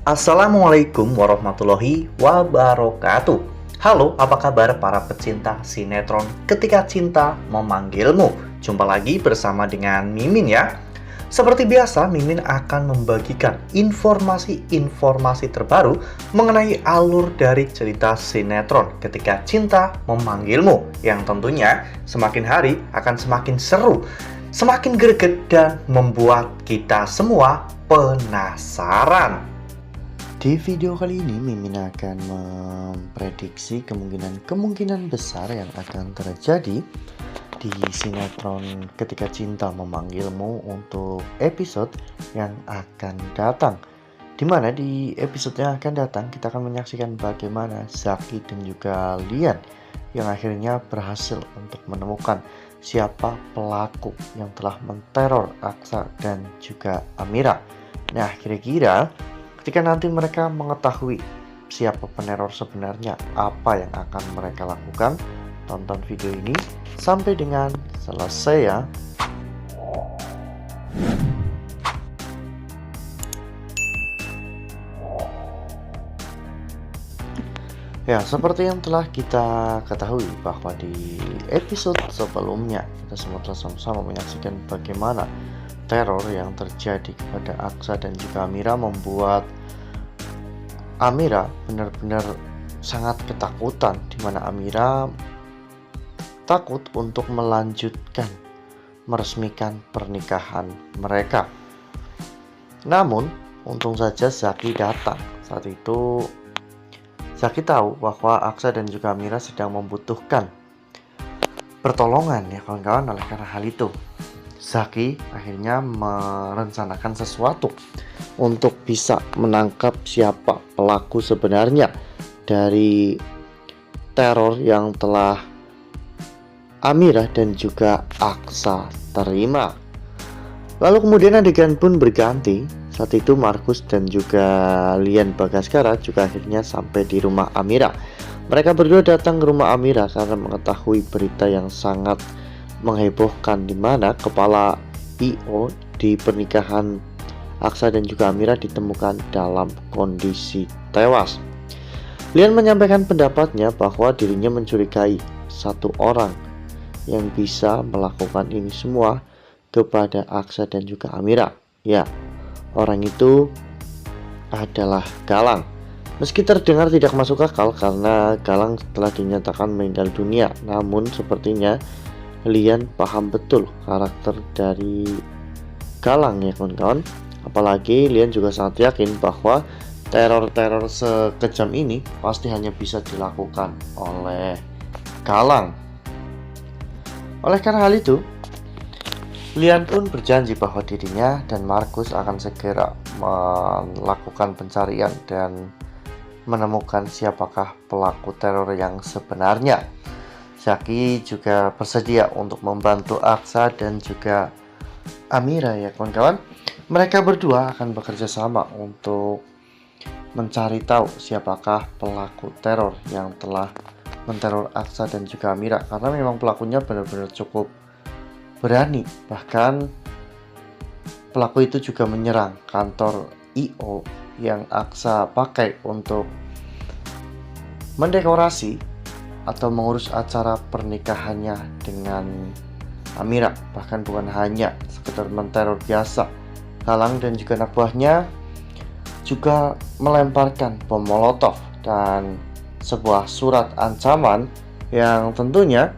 Assalamualaikum warahmatullahi wabarakatuh. Halo, apa kabar para pecinta sinetron Ketika Cinta Memanggilmu? Jumpa lagi bersama dengan Mimin ya. Seperti biasa, Mimin akan membagikan informasi-informasi terbaru mengenai alur dari cerita sinetron Ketika Cinta Memanggilmu, yang tentunya semakin hari akan semakin seru, semakin greget, dan membuat kita semua penasaran. Di video kali ini, Mimin akan memprediksi kemungkinan besar yang akan terjadi di sinetron Ketika Cinta Memanggilmu untuk episode yang akan datang. Dimana di episode yang akan datang, kita akan menyaksikan bagaimana Zaki dan juga Lian yang akhirnya berhasil untuk menemukan siapa pelaku yang telah menteror Aksa dan juga Amira. Nah, kira-kira ketika nanti mereka mengetahui siapa peneror sebenarnya, apa yang akan mereka lakukan? Tonton video ini sampai dengan selesai ya. Ya, seperti yang telah kita ketahui bahwa di episode sebelumnya kita semua telah sama-sama menyaksikan bagaimana teror yang terjadi kepada Aksa dan juga Amira membuat Amira benar-benar sangat ketakutan, di mana Amira takut untuk meresmikan pernikahan mereka. Namun untung saja Zaki datang. Saat itu Zaki tahu bahwa Aksa dan juga Amira sedang membutuhkan pertolongan ya kawan-kawan. Oleh karena hal itu, Zaki akhirnya merencanakan sesuatu untuk bisa menangkap siapa pelaku sebenarnya dari teror yang telah Amira dan juga Aksa terima. Lalu kemudian adegan pun berganti. Saat itu Markus dan juga Lian Bagaskara juga akhirnya sampai di rumah Amira. Mereka berdua datang ke rumah Amira karena mengetahui berita yang sangat menghebohkan, di mana kepala IO di pernikahan Aksa dan juga Amira ditemukan dalam kondisi tewas. Lian menyampaikan pendapatnya bahwa dirinya mencurigai satu orang yang bisa melakukan ini semua kepada Aksa dan juga Amira. Ya, orang itu adalah Galang. Meski terdengar tidak masuk akal karena Galang telah dinyatakan meninggal dunia, namun sepertinya Lian paham betul karakter dari Galang ya kawan-kawan. Apalagi Lian juga sangat yakin bahwa teror-teror sekejam ini pasti hanya bisa dilakukan oleh Galang. Oleh karena hal itu, Lian pun berjanji bahwa dirinya dan Markus akan segera melakukan pencarian dan menemukan siapakah pelaku teror yang sebenarnya. Zaki juga bersedia untuk membantu Aksa dan juga Amira ya kawan-kawan. Mereka berdua akan bekerja sama untuk mencari tahu siapakah pelaku teror yang telah menteror Aksa dan juga Amira, karena memang pelakunya benar-benar cukup berani. Bahkan pelaku itu juga menyerang kantor IO yang Aksa pakai untuk mendekorasi atau mengurus acara pernikahannya dengan Amira. Bahkan bukan hanya sekedar menteror biasa, Galang dan juga anak buahnya juga melemparkan bom molotov dan sebuah surat ancaman yang tentunya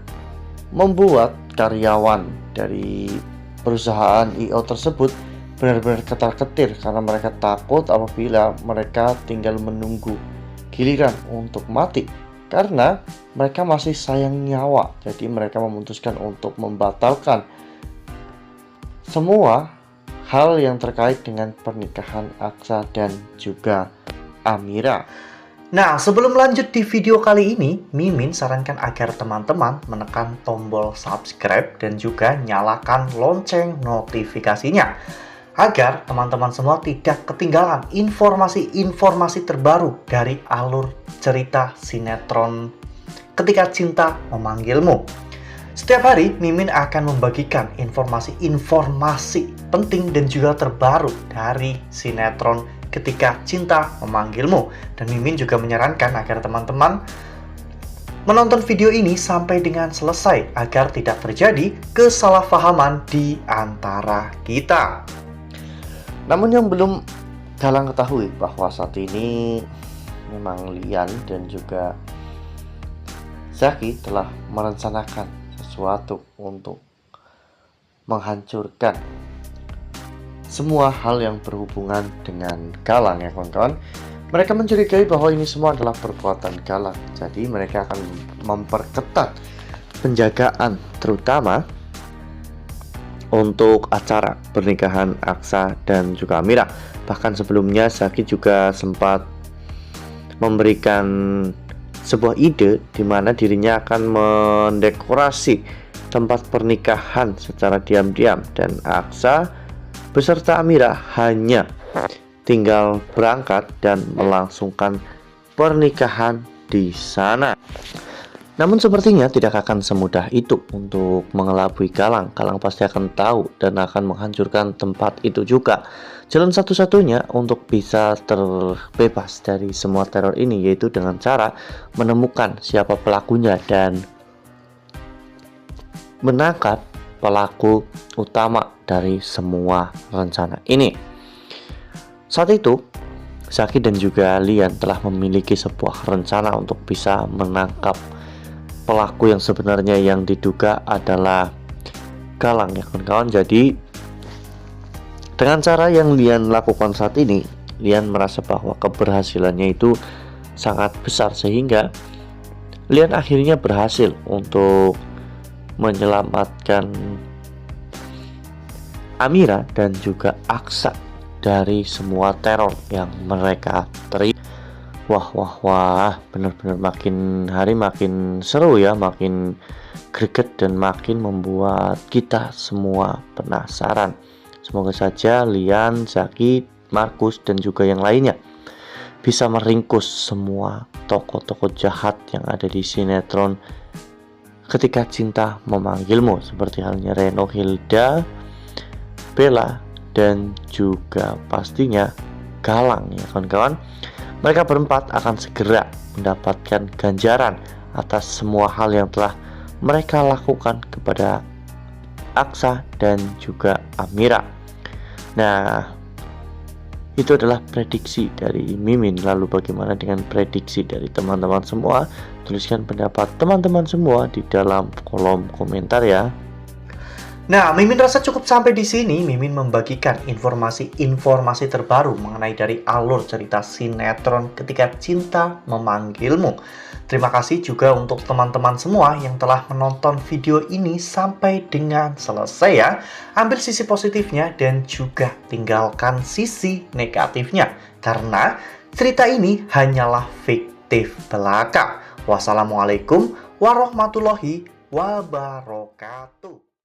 membuat karyawan dari perusahaan IO tersebut benar-benar ketar-ketir karena mereka takut apabila mereka tinggal menunggu giliran untuk mati, karena mereka masih sayang nyawa. Jadi mereka memutuskan untuk membatalkan semua hal yang terkait dengan pernikahan Aksa dan juga Amira. Nah, sebelum lanjut di video kali ini, Mimin sarankan agar teman-teman menekan tombol subscribe dan juga nyalakan lonceng notifikasinya, agar teman-teman semua tidak ketinggalan informasi-informasi terbaru dari alur cerita sinetron Ketika Cinta Memanggilmu. Setiap hari, Mimin akan membagikan informasi-informasi penting dan juga terbaru dari sinetron Ketika Cinta Memanggilmu. Dan Mimin juga menyarankan agar teman-teman menonton video ini sampai dengan selesai agar tidak terjadi kesalahpahaman di antara kita. Namun yang belum kalian ketahui bahwa saat ini memang Lian dan juga Zaki telah merencanakan sesuatu untuk menghancurkan semua hal yang berhubungan dengan Galang ya kawan-kawan. Mereka mencurigai bahwa ini semua adalah perbuatan Galang. Jadi mereka akan memperketat penjagaan terutama untuk acara pernikahan Aksa dan juga Amira. Bahkan sebelumnya Zaki juga sempat memberikan sebuah ide di mana dirinya akan mendekorasi tempat pernikahan secara diam-diam dan Aksa beserta Amira hanya tinggal berangkat dan melangsungkan pernikahan di sana. Namun sepertinya tidak akan semudah itu untuk mengelabui Galang. Galang pasti akan tahu dan akan menghancurkan tempat itu juga. Jalan satu-satunya untuk bisa terbebas dari semua teror ini yaitu dengan cara menemukan siapa pelakunya dan menangkap pelaku utama dari semua rencana ini. Saat itu, Zaki dan juga Lian telah memiliki sebuah rencana untuk bisa menangkap pelaku yang sebenarnya yang diduga adalah Galang ya kawan-kawan. Jadi dengan cara yang Lian lakukan saat ini, Lian merasa bahwa keberhasilannya itu sangat besar sehingga Lian akhirnya berhasil untuk menyelamatkan Amira dan juga Aksa dari semua teror yang mereka terima. Wah, benar-benar makin hari makin seru ya, makin greget dan makin membuat kita semua penasaran. Semoga saja Lian, Zaki, Markus dan juga yang lainnya bisa meringkus semua tokoh-tokoh jahat yang ada di sinetron Ketika Cinta Memanggilmu, seperti halnya Reno, Hilda, Bella, dan juga pastinya Galang ya kawan-kawan. Mereka berempat akan segera mendapatkan ganjaran atas semua hal yang telah mereka lakukan kepada Aksa dan juga Amira. Nah, itu adalah prediksi dari Mimin. Lalu bagaimana dengan prediksi dari teman-teman semua? Tuliskan pendapat teman-teman semua di dalam kolom komentar ya. Nah, Mimin rasa cukup sampai di sini. Mimin membagikan informasi terbaru mengenai dari alur cerita sinetron Ketika Cinta Memanggilmu. Terima kasih juga untuk teman-teman semua yang telah menonton video ini sampai dengan selesai ya. Ambil sisi positifnya dan juga tinggalkan sisi negatifnya. Karena cerita ini hanyalah fiktif belaka. Wassalamualaikum warahmatullahi wabarakatuh.